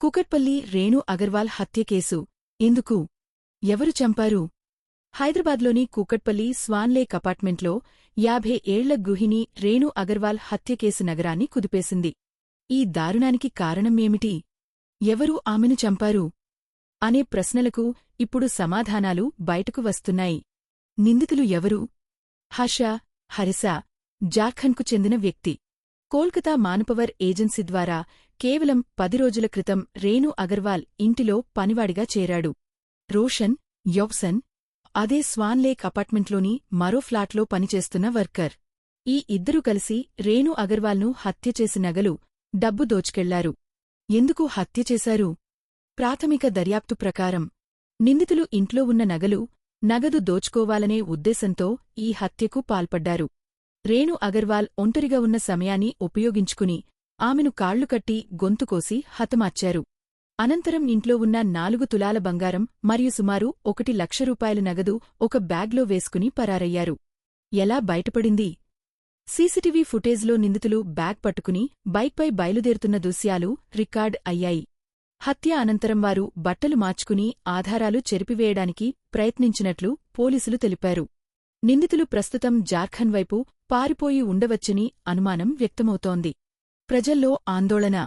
కూకట్పల్లి రేణు అగర్వాల్ హత్య కేసు ఎందుకు ఎవరు చంపారు? హైదరాబాద్లోని కూకట్పల్లి స్వాన్ లేక్ అపార్ట్మెంట్లో 50 ఏళ్ల గృహిణి రేణు అగర్వాల్ హత్య కేసు నగరాన్ని కుదిపేసింది. ఈ దారుణానికి కారణం ఏమిటి? ఎవరు ఆమెను చంపారు? అనే ప్రశ్నలకు ఇప్పుడు సమాధానాలు బయటకు వస్తున్నాయి. నిందితులు ఎవరు? హరిస జార్ఖండ్కు చెందిన వ్యక్తి. కోల్కతా మాన్పవర్ ఏజెన్సీ ద్వారా కేవలం 10 రోజుల క్రితం రేణు అగర్వాల్ ఇంటిలో పనివాడిగా చేరాడు. రోషన్ యవ్సన్ అదే స్వాన్ లేక్ అపార్ట్మెంట్లోని మరో ఫ్లాట్లో పనిచేస్తున్న వర్కర్. ఈ ఇద్దరూ కలిసి రేణు అగర్వాల్ను హత్య చేసి నగలు, డబ్బు దోచుకెళ్లారు. ఎందుకు హత్య చేశారు? ప్రాథమిక దర్యాప్తు ప్రకారం నిందితులు ఇంట్లో ఉన్న నగదు దోచుకోవాలనే ఉద్దేశంతో ఈ హత్యకు పాల్పడ్డారు. రేణు అగర్వాల్ ఒంటరిగా ఉన్న సమయాన్ని ఉపయోగించుకుని ఆమెను కాళ్లు కట్టి గొంతుకోసి హతమార్చారు. అనంతరం ఇంట్లో ఉన్న 4 తులాల బంగారం మరియు సుమారు 1 లక్ష రూపాయల నగదు ఒక బ్యాగ్లో వేసుకుని పరారయ్యారు. ఎలా బయటపడింది? సీసీటీవీ ఫుటేజ్లో నిందితులు బ్యాగ్ పట్టుకుని బైక్పై బయలుదేరుతున్న దృశ్యాలు రికార్డ్ అయ్యాయి. హత్య అనంతరం వారు బట్టలు మార్చుకుని ఆధారాలు చెరిపివేయడానికి ప్రయత్నించినట్లు పోలీసులు తెలిపారు. నిందితులు ప్రస్తుతం జార్ఖండ్ వైపు పారిపోయి ఉండవచ్చని అనుమానం వ్యక్తమవుతోంది. ప్రజల్లో ఆందోళన.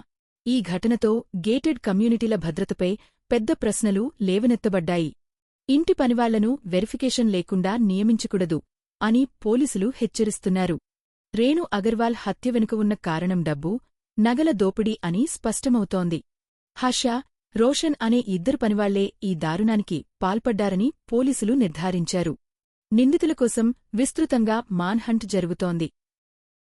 ఈ ఘటనతో గేటెడ్ కమ్యూనిటీల భద్రతపై పెద్ద ప్రశ్నలు లేవనెత్తబడ్డాయి. ఇంటి పనివాళ్లను వెరిఫికేషన్ లేకుండా నియమించకూడదు అని పోలీసులు హెచ్చరిస్తున్నారు. రేణు అగర్వాల్ హత్య వెనుక ఉన్న కారణం డబ్బు, నగల దోపిడీ అని స్పష్టమవుతోంది. రోషన్ అనే ఇద్దరు పనివాళ్లే ఈ దారుణానికి పాల్పడ్డారని పోలీసులు నిర్ధారించారు. నిందితుల కోసం విస్తృతంగా మాన్హంట్ జరుగుతోంది.